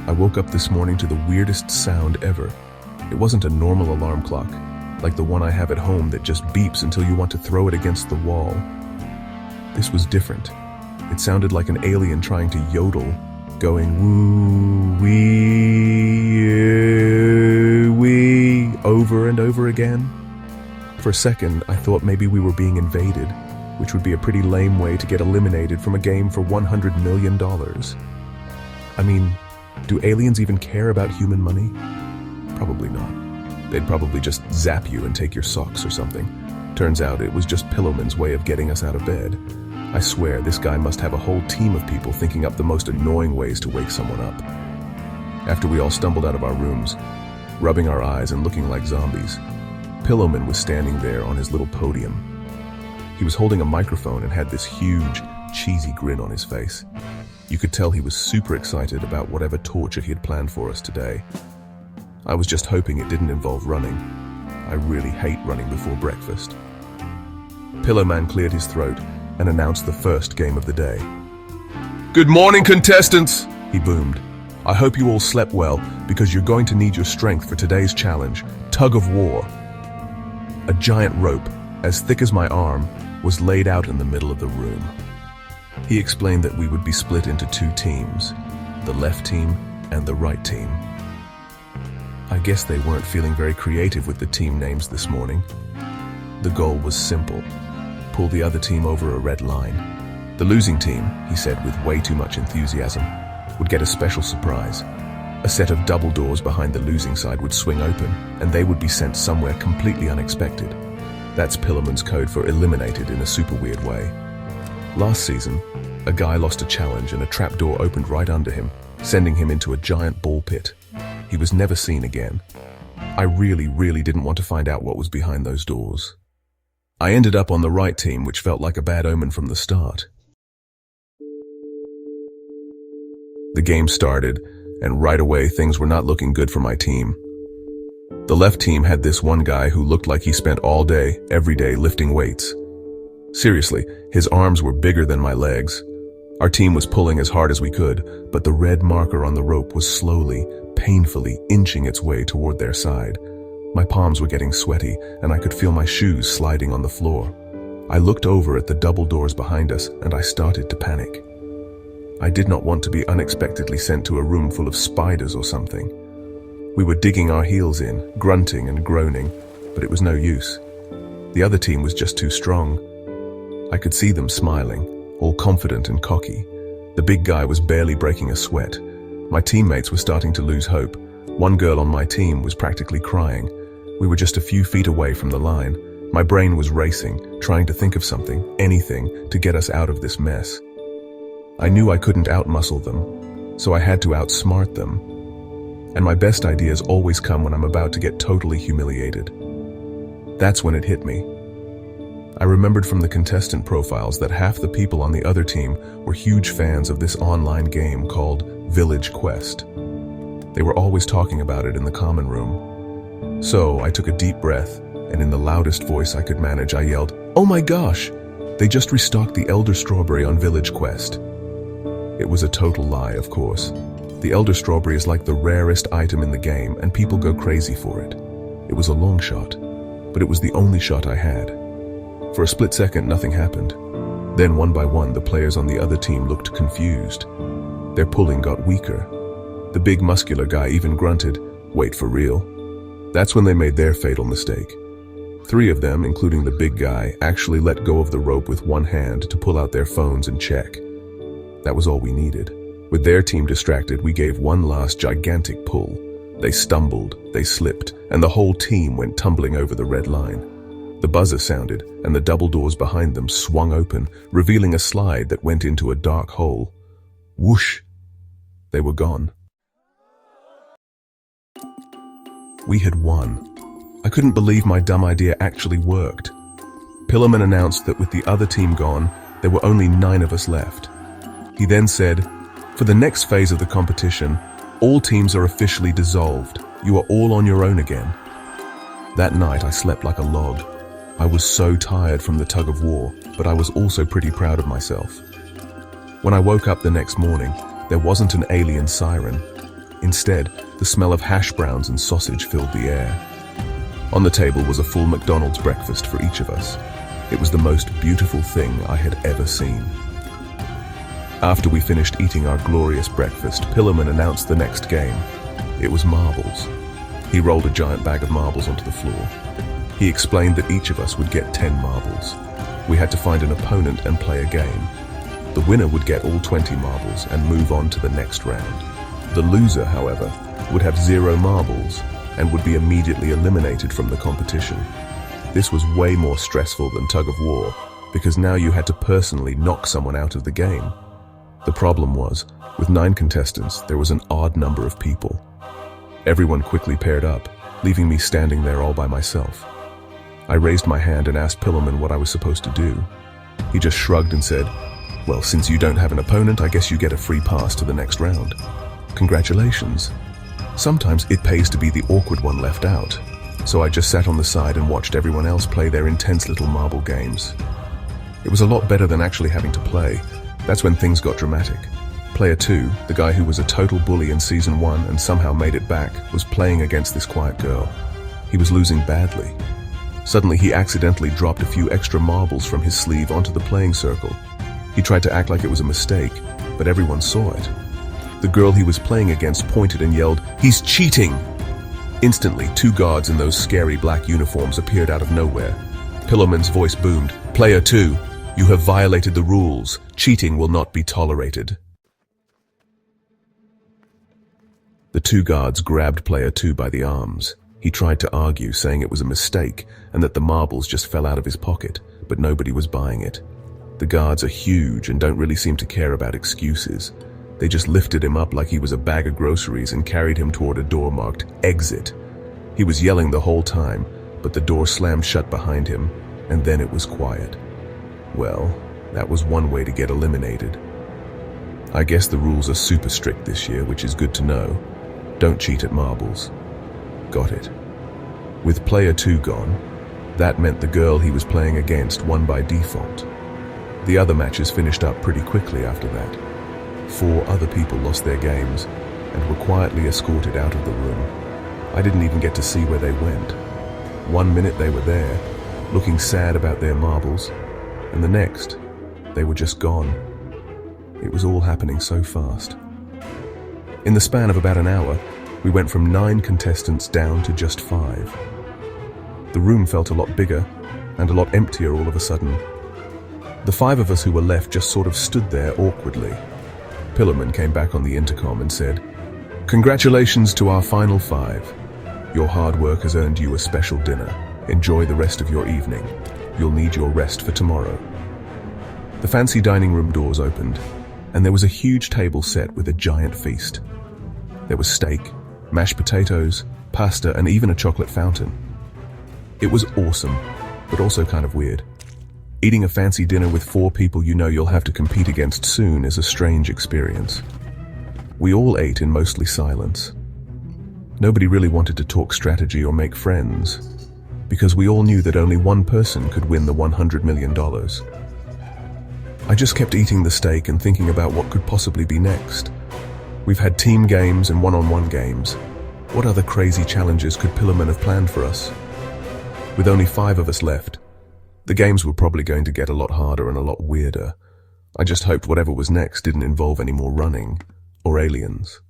I woke up this morning to the weirdest sound ever. It wasn't a normal alarm clock, like the one I have at home that just beeps until you want to throw it against the wall. This was different. It sounded like an alien trying to yodel, going woo-wee, over and over again. For a second, I thought maybe we were being invaded, which would be a pretty lame way to get eliminated from a game for $100 million. I mean, do aliens even care about human money? Probably not. They'd probably just zap you and take your socks or something. Turns out it was just Pillowman's way of getting us out of bed. I swear this guy must have a whole team of people thinking up the most annoying ways to wake someone up. After we all stumbled out of our rooms, rubbing our eyes and looking like zombies, Pillowman was standing there on his little podium. He was holding a microphone and had this huge, cheesy grin on his face. You could tell he was super excited about whatever torture he had planned for us today. I was just hoping it didn't involve running. I really hate running before breakfast. Pillowman cleared his throat and announced the first game of the day. "Good morning, contestants," he boomed. "I hope you all slept well because you're going to need your strength for today's challenge, Tug of War." A giant rope, as thick as my arm, was laid out in the middle of the room. He explained that we would be split into two teams, the left team and the right team. I guess they weren't feeling very creative with the team names this morning. The goal was simple: pull the other team over a red line. The losing team, he said with way too much enthusiasm, would get a special surprise. A set of double doors behind the losing side would swing open, and they would be sent somewhere completely unexpected. That's Pillowman's code for eliminated in a super weird way. Last season, a guy lost a challenge and a trapdoor opened right under him, sending him into a giant ball pit. He was never seen again. I really didn't want to find out what was behind those doors. I ended up on the right team, which felt like a bad omen from the start. The game started, and right away things were not looking good for my team. The left team had this one guy who looked like he spent all day, every day, lifting weights. Seriously, his arms were bigger than my legs. Our team was pulling as hard as we could, but the red marker on the rope was slowly, painfully inching its way toward their side. My palms were getting sweaty, and I could feel my shoes sliding on the floor. I looked over at the double doors behind us, and I started to panic. I did not want to be unexpectedly sent to a room full of spiders or something. We were digging our heels in, grunting and groaning, but it was no use. The other team was just too strong. I could see them smiling, all confident and cocky. The big guy was barely breaking a sweat. My teammates were starting to lose hope. One girl on my team was practically crying. We were just a few feet away from the line. My brain was racing, trying to think of something, anything, to get us out of this mess. I knew I couldn't outmuscle them, so I had to outsmart them. And my best ideas always come when I'm about to get totally humiliated. That's when it hit me. I remembered from the contestant profiles that half the people on the other team were huge fans of this online game called Village Quest. They were always talking about it in the common room. So I took a deep breath, and in the loudest voice I could manage, I yelled, "Oh my gosh! They just restocked the Elder Strawberry on Village Quest." It was a total lie, of course. The Elder Strawberry is like the rarest item in the game, and people go crazy for it. It was a long shot, but it was the only shot I had. For a split second, nothing happened. Then, one by one, the players on the other team looked confused. Their pulling got weaker. The big muscular guy even grunted, "Wait, for real?" That's when they made their fatal mistake. 3 of them, including the big guy, actually let go of the rope with one hand to pull out their phones and check. That was all we needed. With their team distracted, we gave one last gigantic pull. They stumbled, they slipped, and the whole team went tumbling over the red line. The buzzer sounded, and the double doors behind them swung open, revealing a slide that went into a dark hole. Whoosh! They were gone. We had won. I couldn't believe my dumb idea actually worked. Pillowman announced that with the other team gone, there were only 9 of us left. He then said, "For the next phase of the competition, all teams are officially dissolved. You are all on your own again." That night I slept like a log. I was so tired from the tug of war, but I was also pretty proud of myself. When I woke up the next morning, there wasn't an alien siren. Instead, the smell of hash browns and sausage filled the air. On the table was a full McDonald's breakfast for each of us. It was the most beautiful thing I had ever seen. After we finished eating our glorious breakfast, Pillarman announced the next game. It was marbles. He rolled a giant bag of marbles onto the floor. He explained that each of us would get 10 marbles. We had to find an opponent and play a game. The winner would get all 20 marbles and move on to the next round. The loser, however, would have 0 marbles and would be immediately eliminated from the competition. This was way more stressful than tug of war, because now you had to personally knock someone out of the game. The problem was, with 9 contestants, there was an odd number of people. Everyone quickly paired up, leaving me standing there all by myself. I raised my hand and asked Pillarman what I was supposed to do. He just shrugged and said, "Well, since you don't have an opponent, I guess you get a free pass to the next round. Congratulations." Sometimes it pays to be the awkward one left out, so I just sat on the side and watched everyone else play their intense little marble games. It was a lot better than actually having to play. That's when things got dramatic. Player 2, the guy who was a total bully in Season 1 and somehow made it back, was playing against this quiet girl. He was losing badly. Suddenly he accidentally dropped a few extra marbles from his sleeve onto the playing circle. He tried to act like it was a mistake, but everyone saw it. The girl he was playing against pointed and yelled, "He's cheating!" Instantly, 2 guards in those scary black uniforms appeared out of nowhere. Pillarman's voice boomed, "Player 2, you have violated the rules. Cheating will not be tolerated." The 2 guards grabbed Player 2 by the arms. He tried to argue, saying it was a mistake and that the marbles just fell out of his pocket, but nobody was buying it. The guards are huge and don't really seem to care about excuses. They just lifted him up like he was a bag of groceries and carried him toward a door marked "Exit." He was yelling the whole time, but the door slammed shut behind him, and then it was quiet. Well, that was one way to get eliminated. I guess the rules are super strict this year, which is good to know. Don't cheat at marbles. Got it. With player 2 gone, that meant the girl he was playing against won by default. The other matches finished up pretty quickly after that. 4 other people lost their games and were quietly escorted out of the room. I didn't even get to see where they went. 1 minute they were there, looking sad about their marbles, and the next, they were just gone. It was all happening so fast. In the span of about an hour, we went from 9 contestants down to just 5. The room felt a lot bigger and a lot emptier all of a sudden. The 5 of us who were left just sort of stood there awkwardly. Pillarman came back on the intercom and said, "Congratulations to our final 5. Your hard work has earned you a special dinner. Enjoy the rest of your evening. You'll need your rest for tomorrow." The fancy dining room doors opened, and there was a huge table set with a giant feast. There was steak, mashed potatoes, pasta, and even a chocolate fountain. It was awesome, but also kind of weird. Eating a fancy dinner with 4 people you know you'll have to compete against soon is a strange experience. We all ate in mostly silence. Nobody really wanted to talk strategy or make friends, because we all knew that only one person could win the $100 million. I just kept eating the steak and thinking about what could possibly be next. We've had team games and one-on-one games. What other crazy challenges could Pillarman have planned for us? With only 5 of us left, the games were probably going to get a lot harder and a lot weirder. I just hoped whatever was next didn't involve any more running or aliens.